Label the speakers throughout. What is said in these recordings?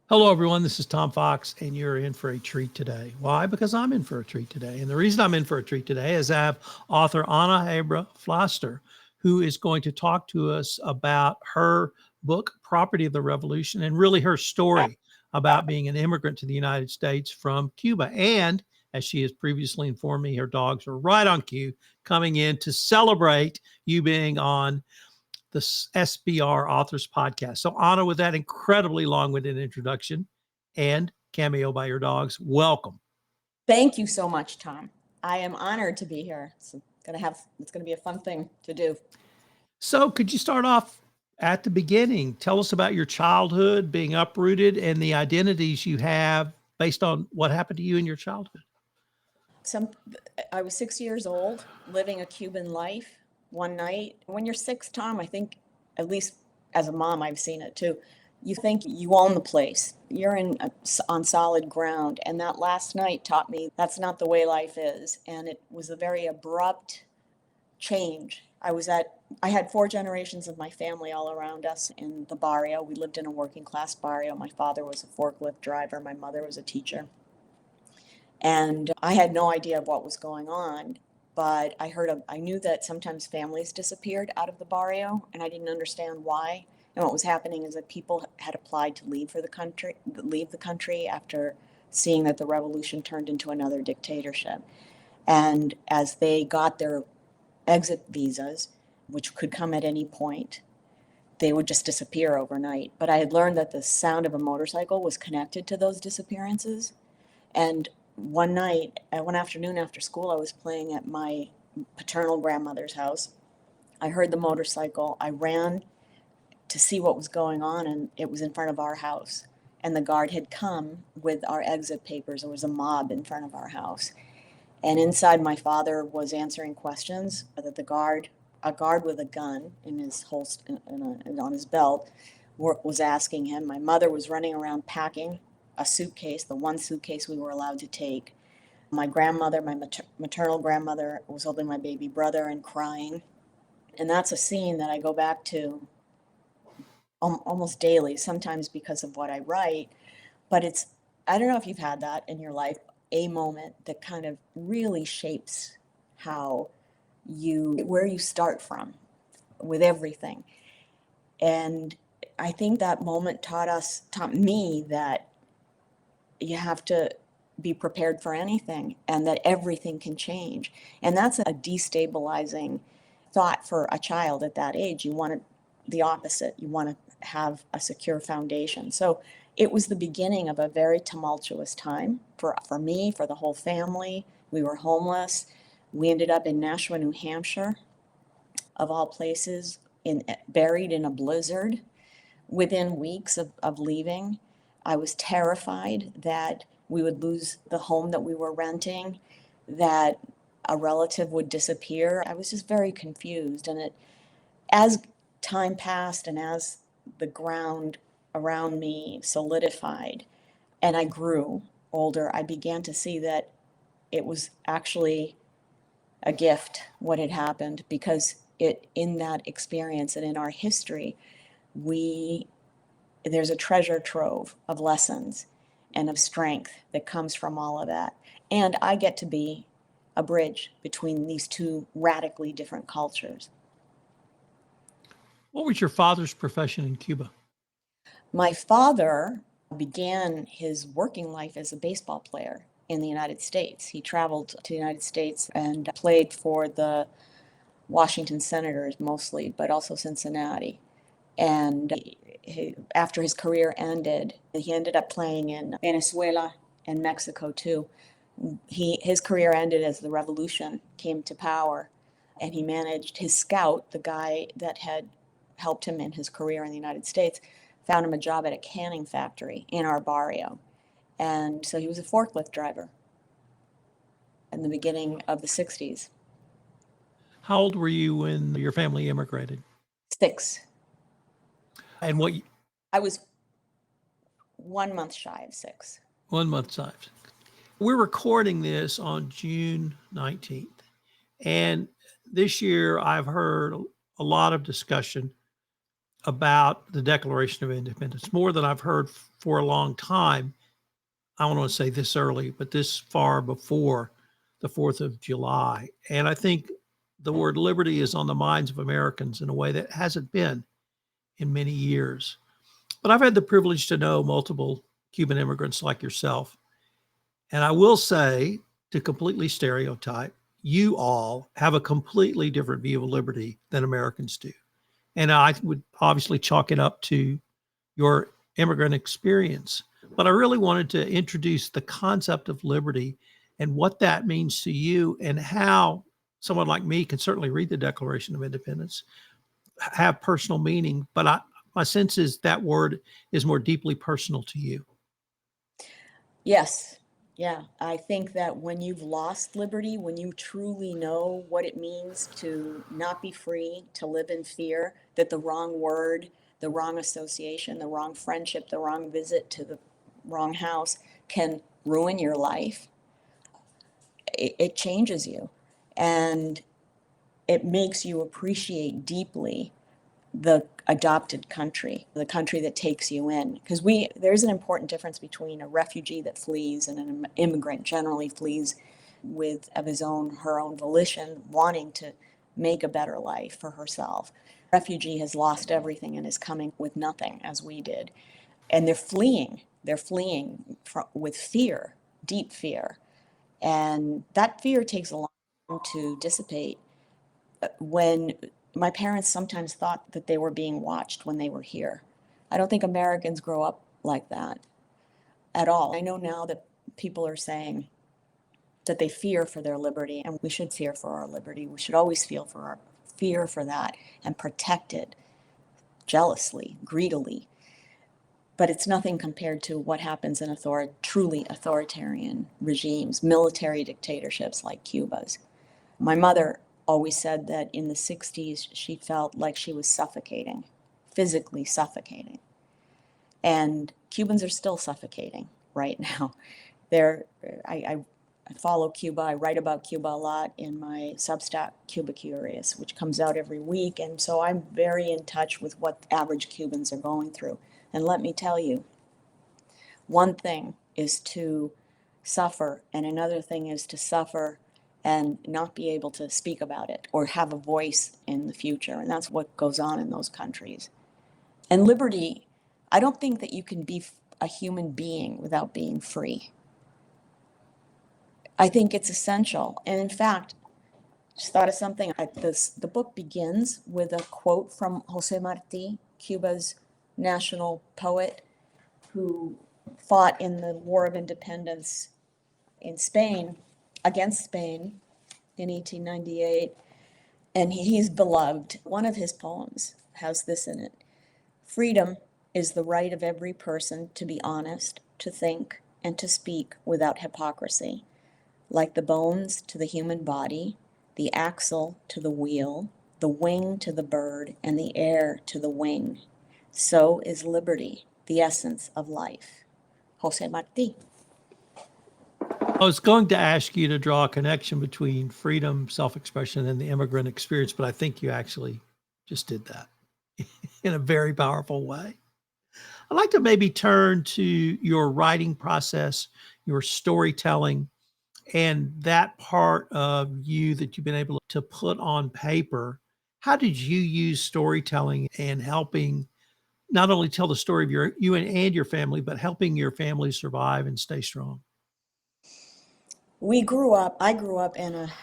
Speaker 1: Hello, everyone. This is Tom Fox, and you're in for a treat today. Why? Because I'm in for a treat today. And the reason I'm in for a treat today is I have author Ana Hebra Flaster, who is going to talk to us about her book, Property of the Revolution, and really her story about being an immigrant to the United States from Cuba. And as she has previously informed me, her dogs are right on cue, coming in to celebrate you being on the SBR-Authors Podcast. So, Ana, with that incredibly long-winded introduction and cameo by your dogs, welcome.
Speaker 2: Thank you so much, Tom. I am honored to be here. It's going to be a fun thing to do.
Speaker 1: So, could you start off at the beginning? Tell us about your childhood, being uprooted, and the identities you have based on what happened to you in your childhood.
Speaker 2: I was 6 years old, living a Cuban life. One night, when you're 6, Tom, I think, at least as a mom, I've seen it too. You think you own the place. You're on solid ground. And that last night taught me that's not the way life is. And it was a very abrupt change. I had 4 generations of my family all around us in the barrio. We lived in a working class barrio. My father was a forklift driver. My mother was a teacher. And I had no idea of what was going on. But I knew that sometimes families disappeared out of the barrio, and I didn't understand why. And what was happening is that people had applied to leave the country after seeing that the revolution turned into another dictatorship. And as they got their exit visas, which could come at any point, they would just disappear overnight. But I had learned that the sound of a motorcycle was connected to those disappearances. And one afternoon after school, I was playing at my paternal grandmother's house. I heard the motorcycle. I ran to see what was going on, and it was in front of our house. And the guard had come with our exit papers. There was a mob in front of our house. And inside, my father was answering questions that a guard with a gun in his holster on his belt was asking him. My mother was running around packing a suitcase, the one suitcase we were allowed to take. My grandmother, my maternal grandmother, was holding my baby brother and crying. And that's a scene that I go back to almost daily, sometimes because of what I write. But I don't know if you've had that in your life, a moment that kind of really shapes where you start from with everything. And I think that moment taught me that you have to be prepared for anything and that everything can change. And that's a destabilizing thought for a child at that age. You want the opposite. You want to have a secure foundation. So it was the beginning of a very tumultuous time for me, for the whole family. We were homeless. We ended up in Nashua, New Hampshire, of all places, buried in a blizzard within weeks of leaving. I was terrified that we would lose the home that we were renting, that a relative would disappear. I was just very confused. And as time passed and as the ground around me solidified and I grew older, I began to see that it was actually a gift what had happened, because in that experience and in our history, there's a treasure trove of lessons and of strength that comes from all of that. And I get to be a bridge between these two radically different cultures.
Speaker 1: What was your father's profession in Cuba?
Speaker 2: My father began his working life as a baseball player in the United States. He traveled to the United States and played for the Washington Senators mostly, but also Cincinnati. And after his career ended, he ended up playing in Venezuela and Mexico too. His career ended as the revolution came to power, and he managed his scout, the guy that had helped him in his career in the United States, found him a job at a canning factory in our barrio. And so he was a forklift driver in the beginning of the 60s.
Speaker 1: How old were you when your family immigrated?
Speaker 2: 6.
Speaker 1: And
Speaker 2: I was 1 month shy of 6.
Speaker 1: 1 month shy. We're recording this on June 19th. And this year I've heard a lot of discussion about the Declaration of Independence, more than I've heard for a long time. I don't want to say this early, but this far before the 4th of July. And I think the word liberty is on the minds of Americans in a way that hasn't been in many years. But I've had the privilege to know multiple Cuban immigrants like yourself. And I will say, to completely stereotype, you all have a completely different view of liberty than Americans do. And I would obviously chalk it up to your immigrant experience. But I really wanted to introduce the concept of liberty and what that means to you, and how someone like me can certainly read the Declaration of Independence, have personal meaning, but my sense is that word is more deeply personal to you.
Speaker 2: Yes. Yeah. I think that when you've lost liberty, when you truly know what it means to not be free, to live in fear, that the wrong word, the wrong association, the wrong friendship, the wrong visit to the wrong house can ruin your life, it changes you. And it makes you appreciate deeply the adopted country, the country that takes you in. Because there's an important difference between a refugee that flees and an immigrant generally flees of her own volition, wanting to make a better life for herself. Refugee has lost everything and is coming with nothing, as we did. And they're fleeing with fear, deep fear. And that fear takes a long time to dissipate. When my parents sometimes thought that they were being watched when they were here. I don't think Americans grow up like that at all. I know now that people are saying that they fear for their liberty, and we should fear for our liberty. We should always fear for that and protect it jealously, greedily. But it's nothing compared to what happens in truly authoritarian regimes, military dictatorships like Cuba's. My mother always said that in the 60s, she felt like she was suffocating, physically suffocating. And Cubans are still suffocating right now. I follow Cuba. I write about Cuba a lot in my Substack, Cuba Curious, which comes out every week. And so I'm very in touch with what average Cubans are going through. And let me tell you, one thing is to suffer, and another thing is to suffer and not be able to speak about it or have a voice in the future. And that's what goes on in those countries. And liberty, I don't think that you can be a human being without being free. I think it's essential. And in fact, just thought of something. The book begins with a quote from Jose Marti, Cuba's national poet, who fought in the War of Independence in Spain, against Spain in 1898, and he's beloved. One of his poems has this in it: freedom is the right of every person to be honest, to think, and to speak without hypocrisy. Like the bones to the human body, the axle to the wheel, the wing to the bird, and the air to the wing, so is liberty, the essence of life. Jose Marti.
Speaker 1: I was going to ask you to draw a connection between freedom, self-expression, and the immigrant experience, but I think you actually just did that in a very powerful way. I'd like to maybe turn to your writing process, your storytelling, and that part of you that you've been able to put on paper. How did you use storytelling in helping not only tell the story of you and your family, but helping your family survive and stay strong?
Speaker 2: I grew up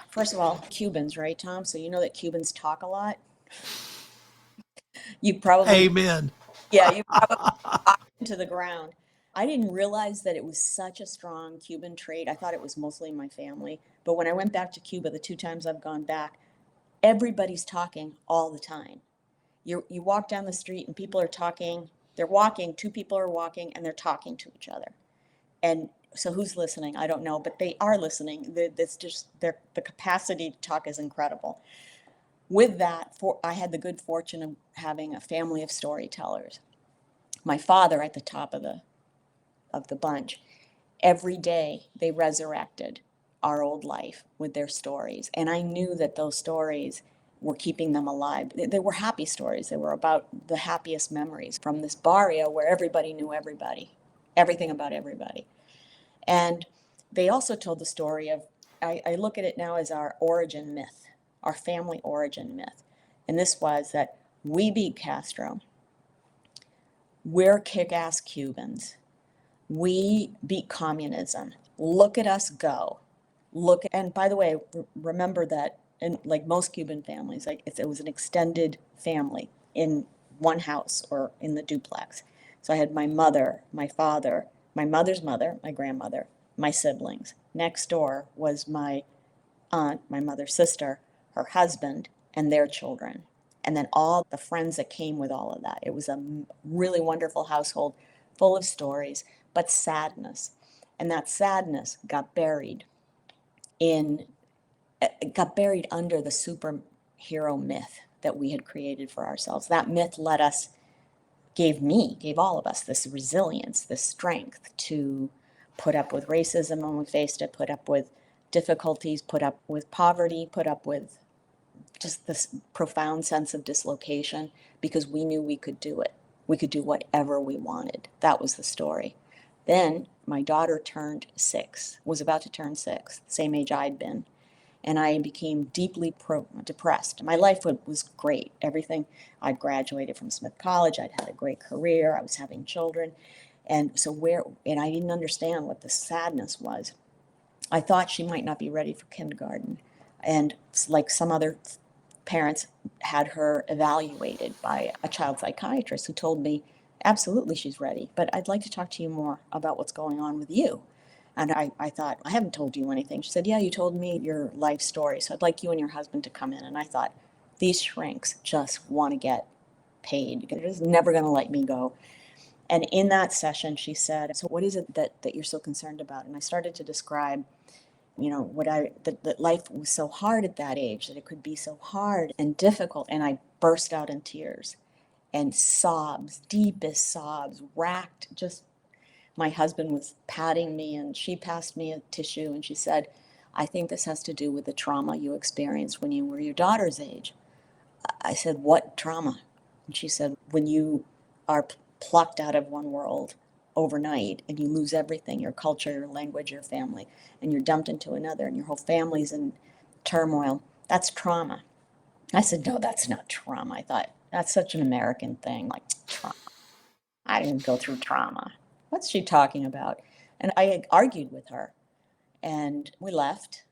Speaker 2: first of all, Cubans, right, Tom? So you know that Cubans talk a lot. You probably,
Speaker 1: Amen.
Speaker 2: yeah, you probably talk into the ground. I didn't realize that it was such a strong Cuban trait. I thought it was mostly my family. But when I went back to Cuba, the 2 times I've gone back, everybody's talking all the time. You walk down the street and people are talking. They're walking, 2 people are walking, and they're talking to each other. And so who's listening? I don't know, but they are listening. The capacity to talk is incredible. With that, I had the good fortune of having a family of storytellers. My father at the top of the bunch. Every day they resurrected our old life with their stories. And I knew that those stories were keeping them alive. They were happy stories. They were about the happiest memories from this barrio where everybody knew everybody. everything about everybody. And they also told the story of, I look at it now as our origin myth, our family origin myth. And this was that we beat Castro. We're kick-ass Cubans. We beat communism. Look at us go. And by the way, remember that in like most Cuban families, like it was an extended family in one house or in the duplex. So I had my mother, my father, my mother's mother, my grandmother, my siblings. Next door was my aunt, my mother's sister, her husband, and their children. And then all the friends that came with all of that. It was a really wonderful household full of stories, but sadness. And that sadness got buried under the superhero myth that we had created for ourselves. That myth gave all of us this resilience, this strength to put up with racism when we faced it, put up with difficulties, put up with poverty, put up with just this profound sense of dislocation, because we knew we could do it. We could do whatever we wanted. That was the story. Then my daughter was about to turn 6, the same age I'd been. And I became deeply depressed. My life was great. Everything, I'd graduated from Smith College. I'd had a great career. I was having children. And I didn't understand what the sadness was. I thought she might not be ready for kindergarten. And like some other parents, had her evaluated by a child psychiatrist who told me, absolutely, she's ready, but I'd like to talk to you more about what's going on with you. And I thought, I haven't told you anything. She said, yeah, you told me your life story, so I'd like you and your husband to come in. And I thought, these shrinks just want to get paid. They're just never going to let me go. And in that session, she said, so what is it that you're so concerned about? And I started to describe, that life was so hard at that age, that it could be so hard and difficult. And I burst out in tears and sobs, deepest sobs, racked. Just my husband was patting me, and she passed me a tissue, and she said, I think this has to do with the trauma you experienced when you were your daughter's age. I said, what trauma? And she said, when you are plucked out of one world overnight and you lose everything, your culture, your language, your family, and you're dumped into another, and your whole family's in turmoil, that's trauma. I said, no, that's not trauma. I thought, that's such an American thing, like trauma. I didn't go through trauma. What's she talking about? And I argued with her, and we left.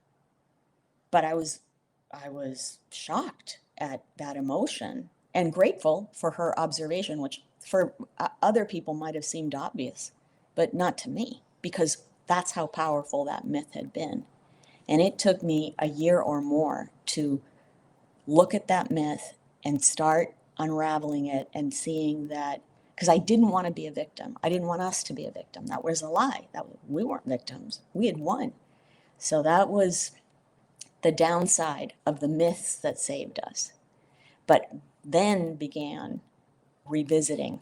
Speaker 2: But I was shocked at that emotion and grateful for her observation, which for other people might have seemed obvious, but not to me, because that's how powerful that myth had been. And it took me a year or more to look at that myth and start unraveling it and seeing that, because I didn't want to be a victim. I didn't want us to be a victim. That was a lie. We weren't victims. We had won. So that was the downside of the myths that saved us. But then began revisiting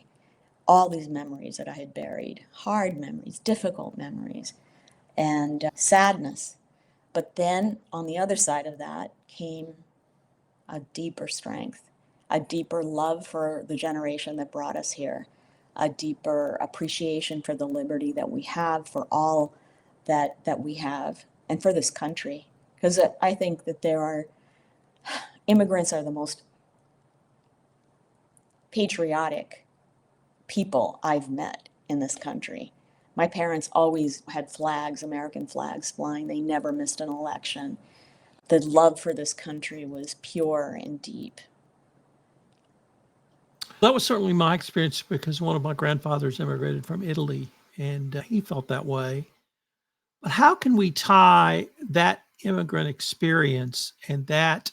Speaker 2: all these memories that I had buried, hard memories, difficult memories, and sadness. But then on the other side of that came a deeper strength, a deeper love for the generation that brought us here, a deeper appreciation for the liberty that we have, for all that we have, and for this country. Because I think that immigrants are the most patriotic people I've met in this country. My parents always had flags, American flags flying. They never missed an election. The love for this country was pure and deep.
Speaker 1: That was certainly my experience, because one of my grandfathers immigrated from Italy, and he felt that way. But how can we tie that immigrant experience and that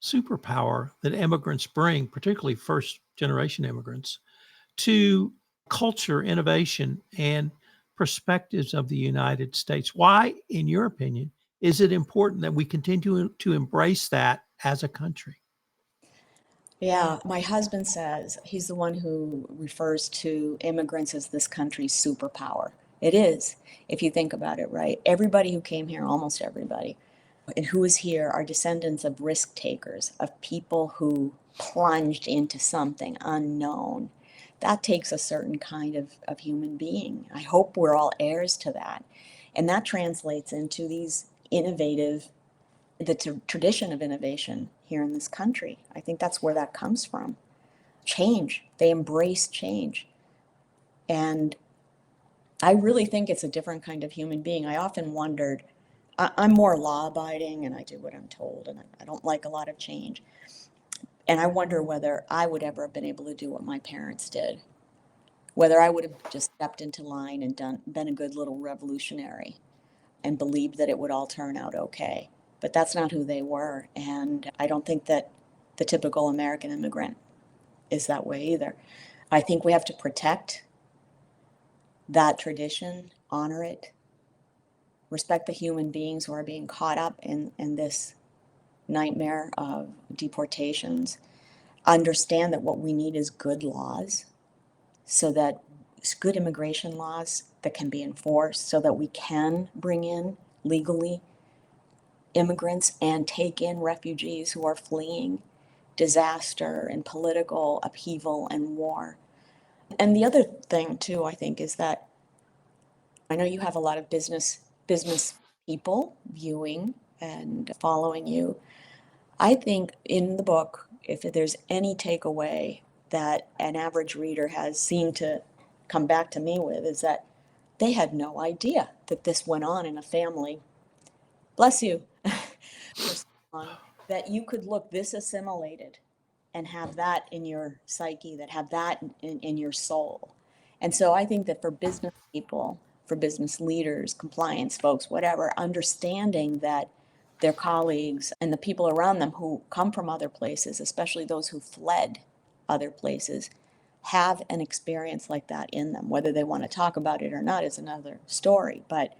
Speaker 1: superpower that immigrants bring, particularly first-generation immigrants, to culture, innovation, and perspectives of the United States? Why, in your opinion, is it important that we continue to embrace that as a country?
Speaker 2: Yeah, my husband says, he's the one who refers to immigrants as this country's superpower. It is, if you think about it, right? Everybody who came here, almost everybody, and who is here are descendants of risk takers, of people who plunged into something unknown That takes a certain kind of human being. I hope we're all heirs to that. And that translates into these tradition of innovation here in this country. I think that's where that comes from. Change. They embrace change. And I really think it's a different kind of human being. I often wondered, I'm more law-abiding and I do what I'm told, and I don't like a lot of change. And I wonder whether I would ever have been able to do what my parents did, whether I would have just stepped into line and been a good little revolutionary and believed that it would all turn out okay. But that's not who they were. And I don't think that the typical American immigrant is that way either. I think we have to protect that tradition, honor it, respect the human beings who are being caught up in this nightmare of deportations, understand that what we need is good laws, so that it's good immigration laws that can be enforced, so that we can bring in legally immigrants and take in refugees who are fleeing disaster and political upheaval and war. And the other thing too, I think, is that I know you have a lot of business people viewing and following you. I think in the book, if there's any takeaway that an average reader has seemed to come back to me with, is that they had no idea that this went on in a family. Bless you. For so long, that you could look this assimilated and have that in your psyche, that have that in your soul. And so I think that for business people, for business leaders, compliance folks, whatever, understanding that their colleagues and the people around them who come from other places, especially those who fled other places, have an experience like that in them. Whether they want to talk about it or not is another story, but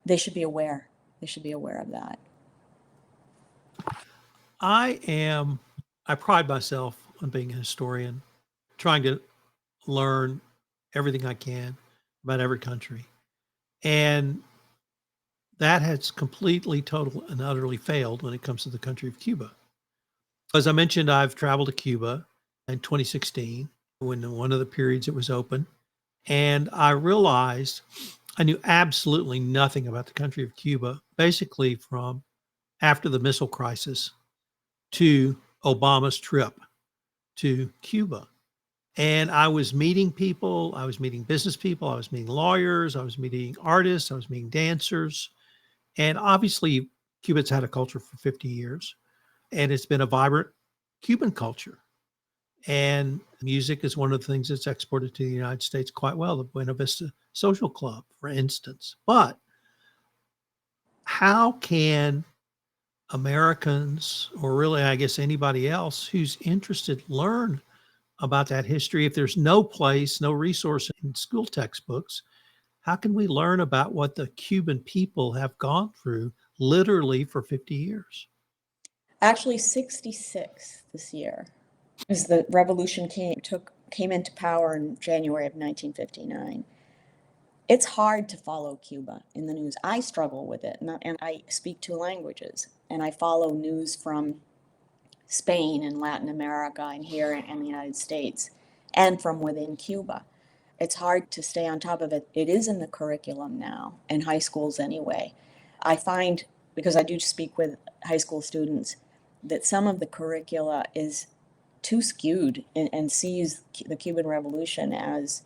Speaker 2: they should be aware. They should be aware of that.
Speaker 1: I pride myself on being a historian, trying to learn everything I can about every country. And that has completely, totally, and utterly failed when it comes to the country of Cuba. As I mentioned, I've traveled to Cuba in 2016, when one of the periods it was open. And I realized I knew absolutely nothing about the country of Cuba, basically from after the missile crisis to Obama's trip to Cuba. And I was meeting people, I was meeting business people, I was meeting lawyers, I was meeting artists, I was meeting dancers. And obviously, Cuba's had a culture for 50 years, and it's been a vibrant Cuban culture. And music is one of the things that's exported to the United States quite well, the Buena Vista Social Club, for instance. But how can Americans, or really, I guess, anybody else who's interested, learn about that history if there's no place, no resource in school textbooks? How can we learn about what the Cuban people have gone through literally for 50 years?
Speaker 2: Actually, 66 this year, as the revolution came into power in January of 1959. It's hard to follow Cuba in the news. I struggle with it, and I speak two languages, and I follow news from Spain and Latin America and here in the United States, and from within Cuba. It's hard to stay on top of it. It is in the curriculum now, in high schools anyway. I find, because I do speak with high school students, that some of the curricula is too skewed and sees the Cuban Revolution as,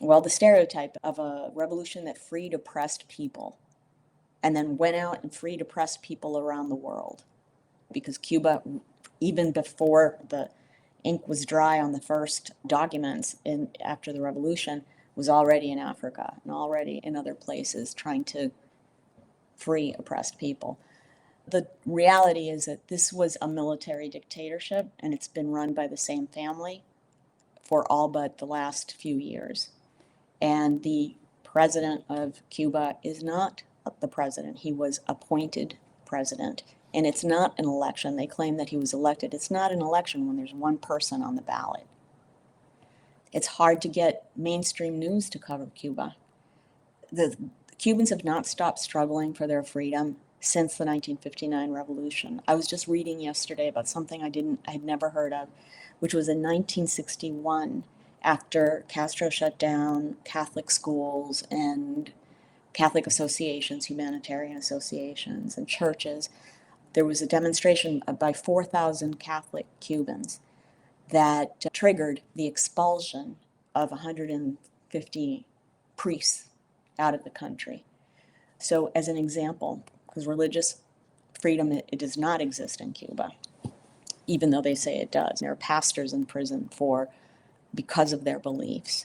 Speaker 2: well, the stereotype of a revolution that freed oppressed people and then went out and freed oppressed people around the world. Because Cuba, even before the ink was dry on the first documents after the revolution, was already in Africa and already in other places trying to free oppressed people. The reality is that this was a military dictatorship, and it's been run by the same family for all but the last few years. And the president of Cuba is not the president. He was appointed president. And it's not an election. They claim that he was elected. It's not an election when there's one person on the ballot. It's hard to get mainstream news to cover Cuba. The Cubans have not stopped struggling for their freedom since the 1959 revolution. I was just reading yesterday about something I'd never heard of, which was in 1961, after Castro shut down Catholic schools and Catholic associations, humanitarian associations, and churches. There was a demonstration by 4,000 Catholic Cubans that triggered the expulsion of 150 priests out of the country. So as an example, because religious freedom, it does not exist in Cuba, even though they say it does. There are pastors in prison because of their beliefs.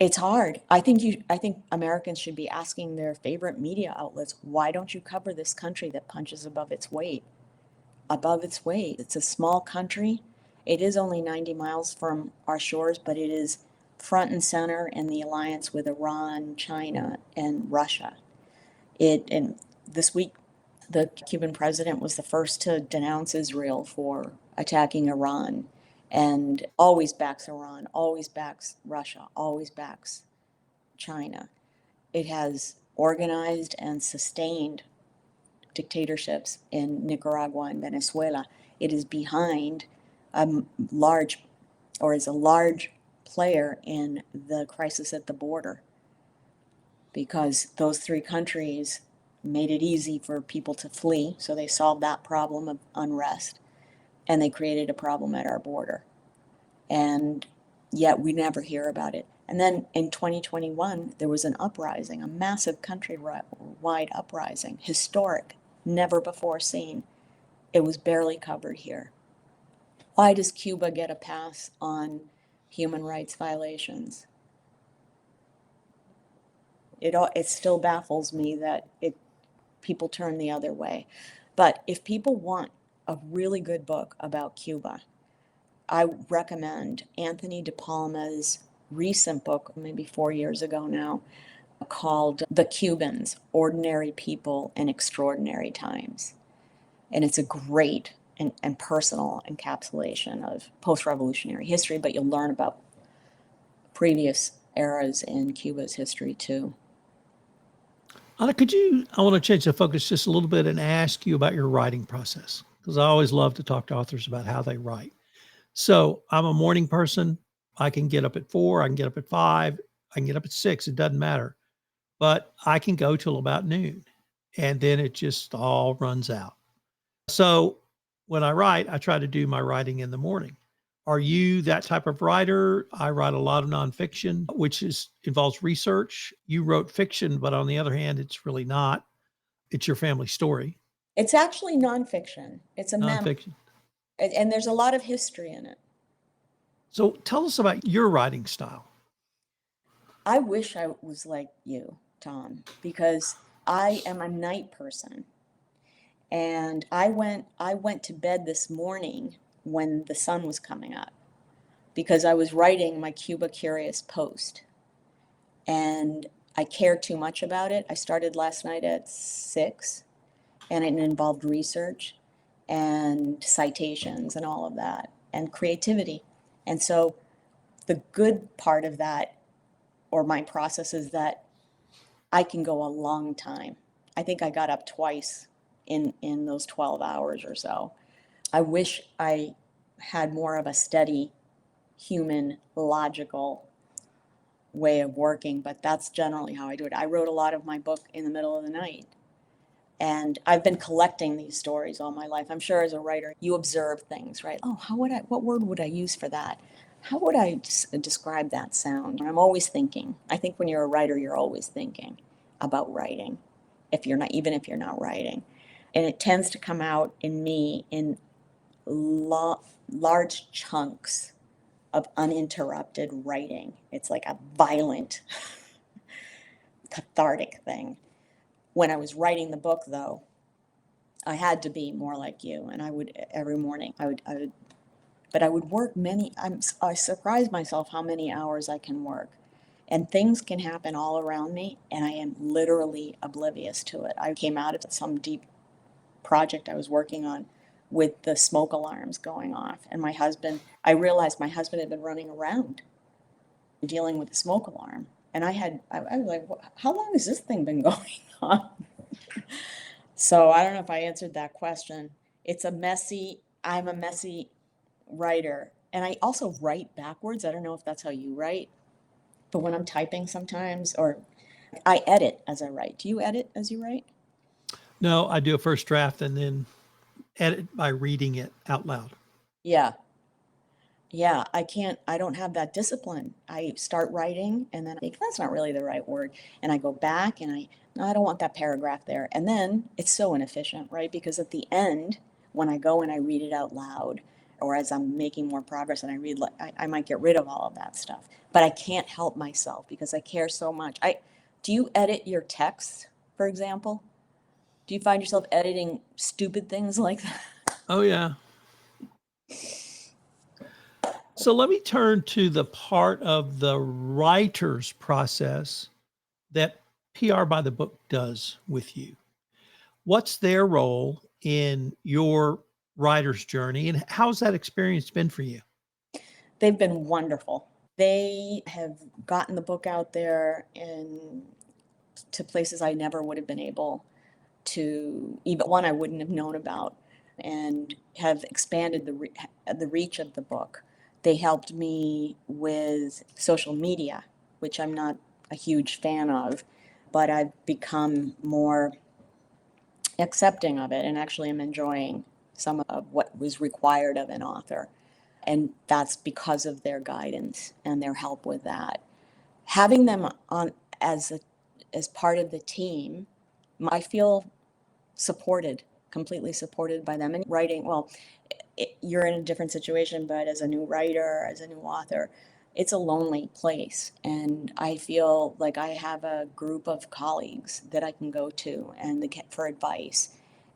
Speaker 2: It's hard. I think Americans should be asking their favorite media outlets, why don't you cover this country that punches above its weight? Above its weight. It's a small country. It is only 90 miles from our shores, but it is front and center in the alliance with Iran, China, and Russia. And this week, the Cuban president was the first to denounce Israel for attacking Iran, and always backs Iran, always backs Russia, always backs China. It has organized and sustained dictatorships in Nicaragua and Venezuela. It is behind is a large player in the crisis at the border, because those three countries made it easy for people to flee. So they solved that problem of unrest, and they created a problem at our border. And yet we never hear about it. And then in 2021, there was an uprising, a massive countrywide uprising, historic, never before seen. It was barely covered here. Why does Cuba get a pass on human rights violations? It still baffles me that people turn the other way. But if people want a really good book about Cuba, I recommend Anthony De Palma's recent book, maybe 4 years ago now, called The Cubans, Ordinary People in Extraordinary Times. And it's a great and personal encapsulation of post-revolutionary history, but you'll learn about previous eras in Cuba's history too.
Speaker 1: Ana, I want to change the focus just a little bit and ask you about your writing process, because I always love to talk to authors about how they write. So I'm a morning person. I can get up at 4, I can get up at 5, I can get up at 6, it doesn't matter. But I can go till about noon, and then it just all runs out. So when I write, I try to do my writing in the morning. Are you that type of writer? I write a lot of nonfiction, which involves research. You wrote fiction, but on the other hand, it's really not. It's your family story.
Speaker 2: It's actually nonfiction. It's a memoir,
Speaker 1: Nonfiction.
Speaker 2: and there's a lot of history in it.
Speaker 1: So tell us about your writing style.
Speaker 2: I wish I was like you, Tom, because I am a night person. And I went to bed this morning when the sun was coming up, because I was writing my Cuba Curious post, and I cared too much about it. I started last night at 6, and it involved research and citations and all of that, and creativity. And so the good part of that, or my process, is that I can go a long time. I think I got up twice in those 12 hours or so. I wish I had more of a steady, human, logical way of working, but that's generally how I do it. I wrote a lot of my book in the middle of the night. And I've been collecting these stories all my life. I'm sure as a writer, you observe things, right? Oh, what word would I use for that? How would I describe that sound? I'm always thinking. I think when you're a writer, you're always thinking about writing, even if you're not writing. And it tends to come out in me in large chunks of uninterrupted writing. It's like a violent, cathartic thing. When I was writing the book, though, I had to be more like you, and I would every morning. I would work I surprise myself how many hours I can work, and things can happen all around me, and I am literally oblivious to it. I came out of some deep project I was working on with the smoke alarms going off, and I realized my husband had been running around dealing with the smoke alarm, and I was like, how long has this thing been going on? So I don't know if I answered that question. I'm a messy writer. And I also write backwards. I don't know if that's how you write, but when I'm typing sometimes, or I edit as I write. Do you edit as you write?
Speaker 1: No, I do a first draft and then edit by reading it out loud.
Speaker 2: Yeah. Yeah, I don't have that discipline. I start writing and then I think that's not really the right word. And I go back and no, I don't want that paragraph there. And then it's so inefficient, right? Because at the end, when I go and I read it out loud, or as I'm making more progress and I read, I might get rid of all of that stuff. But I can't help myself because I care so much. Do you edit your texts, for example? Do you find yourself editing stupid things like that?
Speaker 1: Oh, yeah. So let me turn to the part of the writer's process that PR by the Book does with you. What's their role in your writer's journey, and how's that experience been for you?
Speaker 2: They've been wonderful. They have gotten the book out there to places I never would have been able to, even one I wouldn't have known about, and have expanded the reach of the book. They helped me with social media, which I'm not a huge fan of, but I've become more accepting of it and actually am enjoying some of what was required of an author. And that's because of their guidance and their help with that. Having them on as part of the team, I feel supported, completely supported by them. And writing, well, you're in a different situation, but as a new writer, as a new author, it's a lonely place. And I feel like I have a group of colleagues that I can go to and get for advice.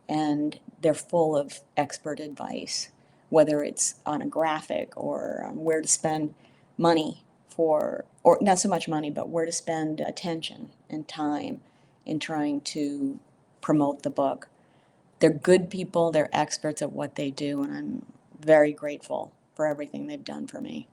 Speaker 2: And they're full of expert advice, whether it's on a graphic or where to spend money or not so much money, but where to spend attention and time in trying to promote the book. They're good people, they're experts at what they do, and I'm very grateful for everything they've done for me.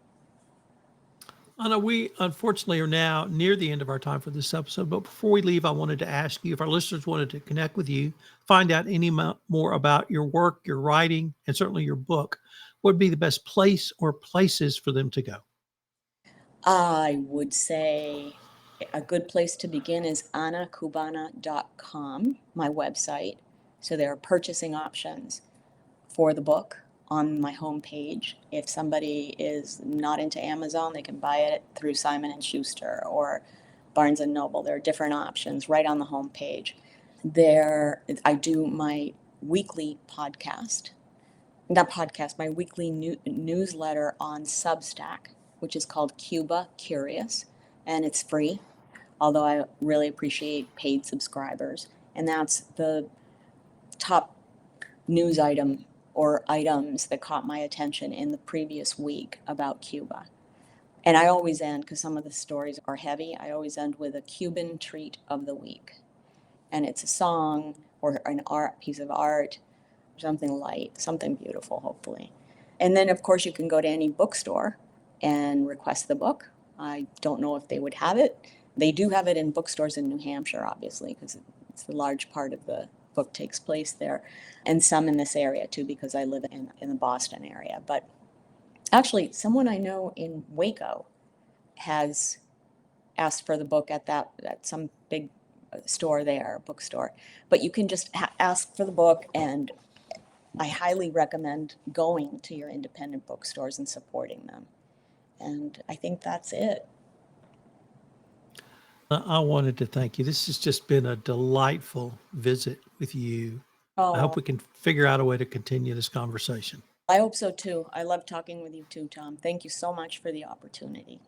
Speaker 1: Ana, we unfortunately are now near the end of our time for this episode, but before we leave, I wanted to ask you, if our listeners wanted to connect with you, find out any more about your work, your writing, and certainly your book, what would be the best place or places for them to go?
Speaker 2: I would say a good place to begin is anacubana.com, my website. So there are purchasing options for the book on my homepage. If somebody is not into Amazon, they can buy it through Simon & Schuster or Barnes & Noble. There are different options right on the homepage. There, I do my weekly my weekly newsletter on Substack, which is called Cuba Curious, and it's free, although I really appreciate paid subscribers. And that's the top news item or items that caught my attention in the previous week about Cuba. And I always end, because some of the stories are heavy, I always end with a Cuban treat of the week. And it's a song or an piece of art, something light, something beautiful, hopefully. And then, of course, you can go to any bookstore and request the book. I don't know if they would have it. They do have it in bookstores in New Hampshire, obviously, because it's a large part of the book takes place there, and some in this area too, because I live in the Boston area. But actually, someone I know in Waco has asked for the book at some big store there, bookstore. But you can just ask for the book, and I highly recommend going to your independent bookstores and supporting them. And I think that's it.
Speaker 1: I wanted to thank you. This has just been a delightful visit with you.
Speaker 2: Oh,
Speaker 1: I hope we can figure out a way to continue this conversation.
Speaker 2: I hope so too. I love talking with you too, Tom. Thank you so much for the opportunity.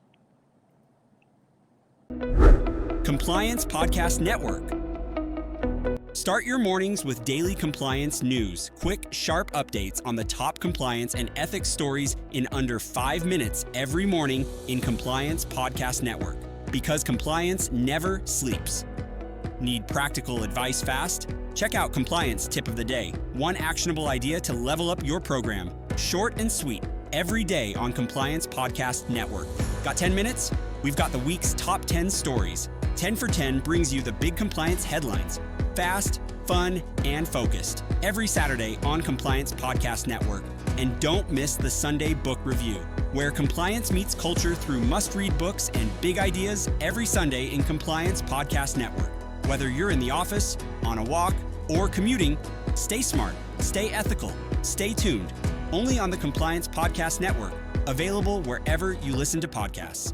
Speaker 3: Compliance Podcast Network. Start your mornings with daily compliance news, quick, sharp updates on the top compliance and ethics stories in under 5 minutes every morning in Compliance Podcast Network. Because compliance never sleeps. Need practical advice fast? Check out Compliance Tip of the Day. One actionable idea to level up your program. Short and sweet, every day on Compliance Podcast Network. Got 10 minutes? We've got the week's top 10 stories. 10 for 10 brings you the big compliance headlines. Fast, fun, and focused. Every Saturday on Compliance Podcast Network. And don't miss the Sunday Book Review, where compliance meets culture through must-read books and big ideas every Sunday in Compliance Podcast Network. Whether you're in the office, on a walk, or commuting, stay smart, stay ethical, stay tuned. Only on the Compliance Podcast Network, available wherever you listen to podcasts.